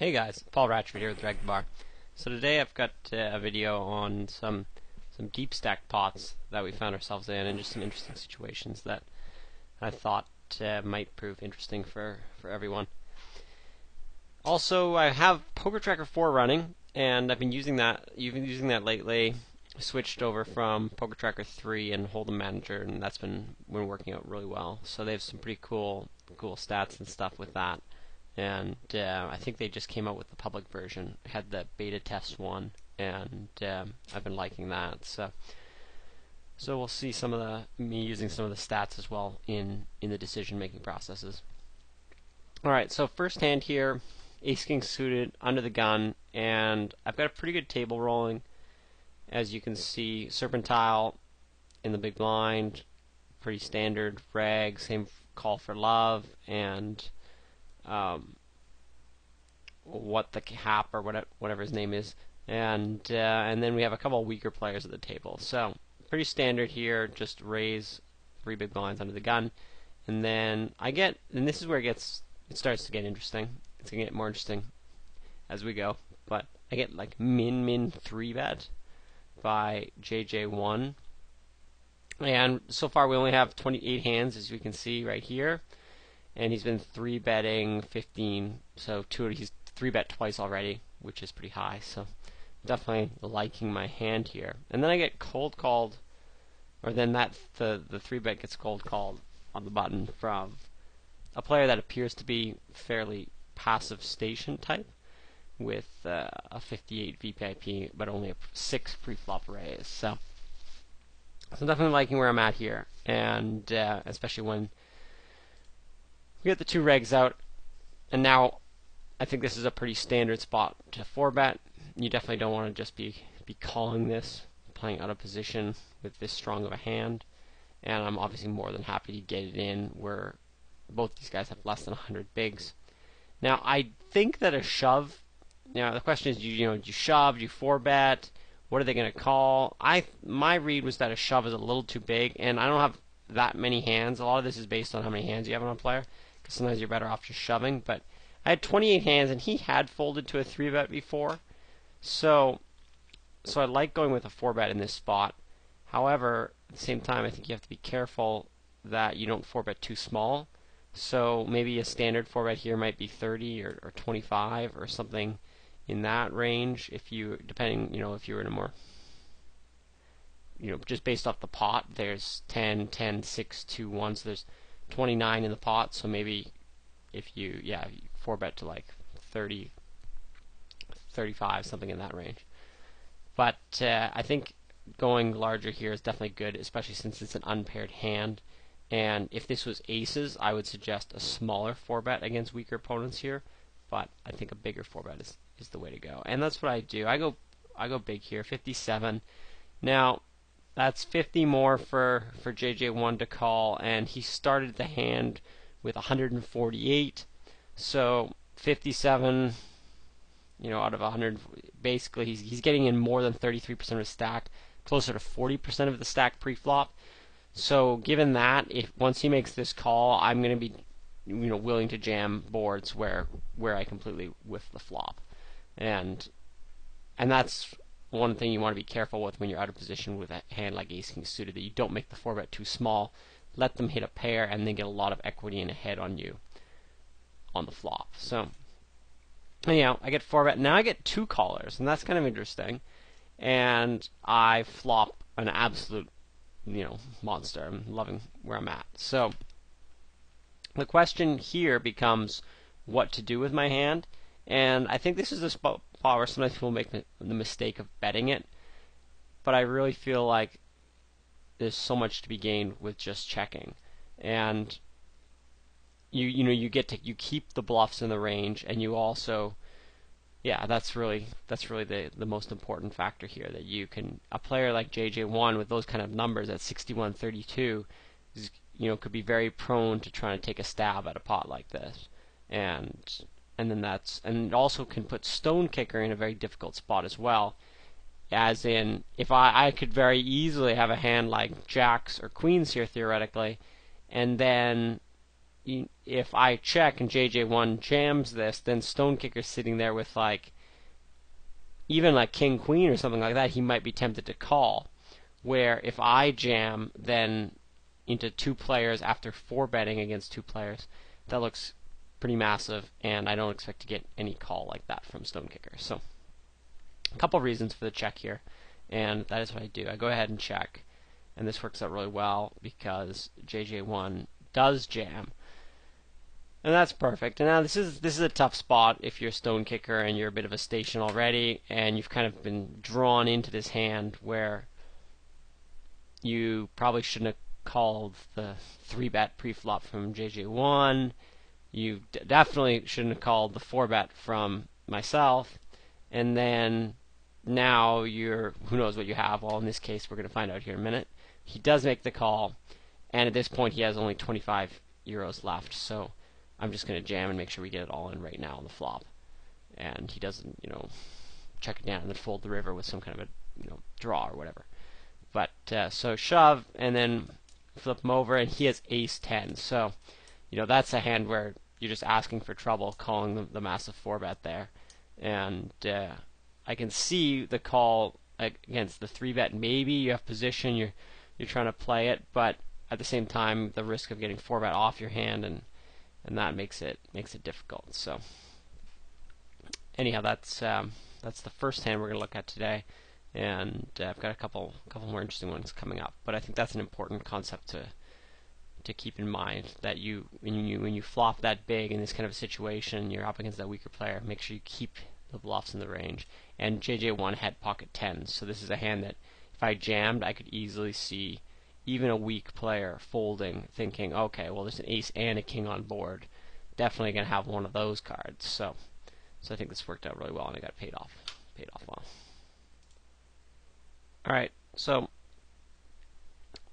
Hey guys, Paul Ratchford here with DragtheBar. So today I've got a video on some deep stack pots that we found ourselves in, and just some interesting situations that I thought might prove interesting for everyone. Also, I have Poker Tracker 4 running, and I've been using that. You've been using that lately. I switched over from Poker Tracker 3 and Hold'em Manager, and that's been working out really well. So they have some pretty cool stats and stuff with that. And I think they just came out with the public version. I had the beta test one, and I've been liking that. So we'll see me using some of the stats as well in the decision-making processes. All right, so first hand here, Ace King suited under the gun, and I've got a pretty good table rolling. As you can see, Serpentile in the big blind, pretty standard reg, same call for love, and what the cap or whatever his name is, and then we have a couple of weaker players at the table. So pretty standard here, just raise 3 big blinds under the gun, and then this is where it starts to get interesting. It's gonna get more interesting as we go, but I get like min 3 bet by JJ1, and so far we only have 28 hands, as we can see right here. And he's been 3-betting 15, so he's 3-bet twice already, which is pretty high. So definitely liking my hand here. And then I get cold called, or then the 3-bet gets cold called on the button from a player that appears to be fairly passive station type, with a 58 VPIP, but only a 6 pre-flop raise. So I'm definitely liking where I'm at here, and especially when we get the 2 regs out, and now I think this is a pretty standard spot to 4-bet. You definitely don't want to just be calling this, playing out of position with this strong of a hand, and I'm obviously more than happy to get it in where both these guys have less than 100 bigs. Now I think that a shove, the question is, do you shove, do you 4-bet, what are they going to call? My read was that a shove is a little too big, and I don't have that many hands. A lot of this is based on how many hands you have on a player. Sometimes you're better off just shoving, but I had 28 hands, and he had folded to a 3-bet before, so I like going with a 4-bet in this spot. However, at the same time, I think you have to be careful that you don't 4-bet too small. So maybe a standard 4-bet here might be 30 or 25 or something in that range. If you, depending, if you're in a more, just based off the pot, there's 10, 10, 6, 2, 1, so there's 29 in the pot, so maybe if you 4-bet to like 30, 35, something in that range. But I think going larger here is definitely good, especially since it's an unpaired hand. And if this was aces, I would suggest a smaller 4-bet against weaker opponents here. But I think a bigger 4-bet is the way to go, and that's what I do. I go big here, 57. Now that's 50 more for JJ1 to call, and he started the hand with 148. So 57, out of 100, basically he's getting in more than 33% of his stack, closer to 40% of the stack pre-flop. So given that, if once he makes this call, I'm going to be willing to jam boards where I completely whiff the flop, and that's one thing you want to be careful with when you're out of position with a hand like Ace King suited, that you don't make the 4-bet too small. Let them hit a pair and then get a lot of equity in a head on you on the flop. So anyhow, I get 4-bet. Now I get 2 callers, and that's kind of interesting. And I flop an absolute monster. I'm loving where I'm at. So the question here becomes what to do with my hand, and I think this is a spot where sometimes people make the mistake of betting it, but I really feel like there's so much to be gained with just checking, and you keep the bluffs in the range, and you also, that's really the most important factor here, that you can, a player like JJ1 with those kind of numbers at 61-32 is, could be very prone to trying to take a stab at a pot like this, and it also can put Stone Kicker in a very difficult spot as well. As in, if I could very easily have a hand like jacks or queens here theoretically, and then if I check and JJ1 jams this, then Stone Kicker's sitting there with like even like King Queen or something like that. He might be tempted to call. Where if I jam then into 2 players after 4 betting against 2 players, that looks pretty massive, and I don't expect to get any call like that from Stone Kicker. So a couple reasons for the check here, and that is what I do. I go ahead and check, and this works out really well because JJ1 does jam, and that's perfect. And now this is a tough spot if you're a Stone Kicker and you're a bit of a station already, and you've kind of been drawn into this hand where you probably shouldn't have called the 3-bet pre-flop from JJ1. You definitely shouldn't have called the 4-bet from myself. And then now who knows what you have. Well, in this case, we're going to find out here in a minute. He does make the call, and at this point he has only 25 euros left. So I'm just going to jam and make sure we get it all in right now on the flop. And he doesn't, check it down and then fold the river with some kind of a, draw or whatever. But so shove and then flip him over, and he has ace 10. So, that's a hand where you're just asking for trouble, calling the massive 4-bet there. And I can see the call against the 3-bet. Maybe you have position, you're trying to play it, but at the same time, the risk of getting 4-bet off your hand, and that makes it difficult. So, anyhow, that's the first hand we're going to look at today. And I've got a couple more interesting ones coming up, but I think that's an important concept to keep in mind, that when you flop that big in this kind of a situation, you're up against that weaker player. Make sure you keep the bluffs in the range. And JJ1 had pocket 10s, so this is a hand that if I jammed, I could easily see even a weak player folding, thinking, okay, well there's an ace and a king on board, definitely gonna have one of those cards. So I think this worked out really well, and I got paid off well. Alright, so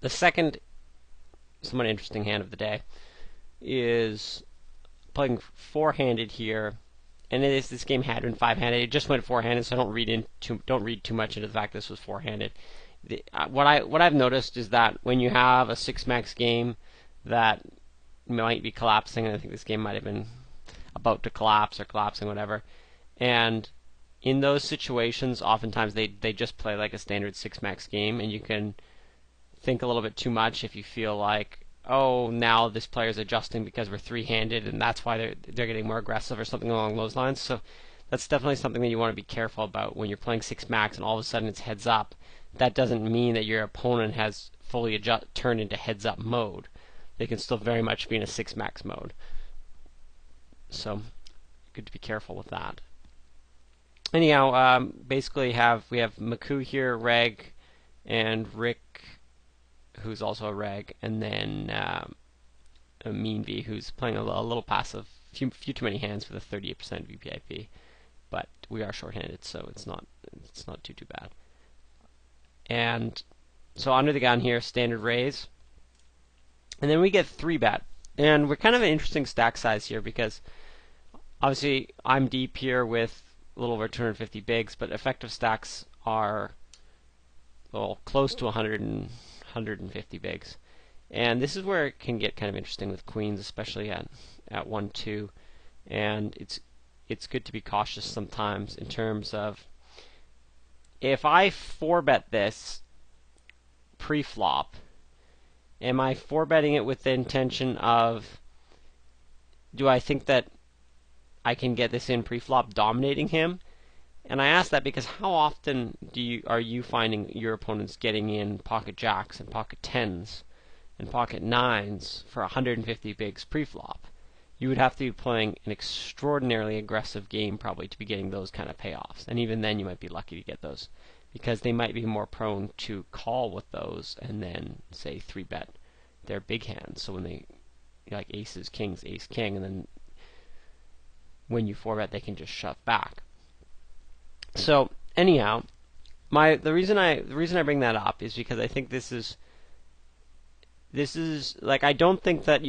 the second somewhat interesting hand of the day is playing 4-handed here, and this game had been 5-handed. It just went 4-handed, so don't read too much into the fact this was 4-handed. What I've noticed is that when you have a 6-max game that might be collapsing, and I think this game might have been about to collapse or collapsing, whatever, and in those situations, oftentimes they just play like a standard 6-max game, and you can think a little bit too much if you feel like, oh, now this player's adjusting because we're 3-handed, and that's why they're getting more aggressive or something along those lines. So that's definitely something that you want to be careful about when you're playing 6-max and all of a sudden it's heads up. That doesn't mean that your opponent has fully turned into heads up mode. They can still very much be in a 6-max mode. So good to be careful with that. Anyhow, basically we have Maku here, reg, and Rick, who's also a reg, and then a Mean V, who's playing a little passive, few too many hands with a 38% VPIP, but we are short-handed, so it's not too bad. And so under the gun here, standard raise, and then we get 3-bet, and we're kind of an interesting stack size here because obviously I'm deep here with a little over 250 bigs, but effective stacks are close to 150 bigs, and this is where it can get kind of interesting with queens, especially at 1-2, and it's good to be cautious sometimes in terms of, if I 4-bet this pre-flop, am I 4-betting it with the intention of, do I think that I can get this in pre-flop dominating him? And I ask that because how often are you finding your opponents getting in pocket jacks and pocket 10s and pocket 9s for 150 bigs pre-flop? You would have to be playing an extraordinarily aggressive game probably to be getting those kind of payoffs. And even then you might be lucky to get those, because they might be more prone to call with those and then, say, 3-bet their big hands. So when they, like aces, kings, ace, king, and then when you 4-bet, they can just shove back. So anyhow, the reason I bring that up is because I think this is like, I don't think that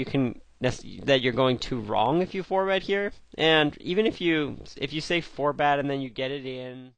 that you're going too wrong if you 4-bet here. And even if you say 4-bet and then you get it in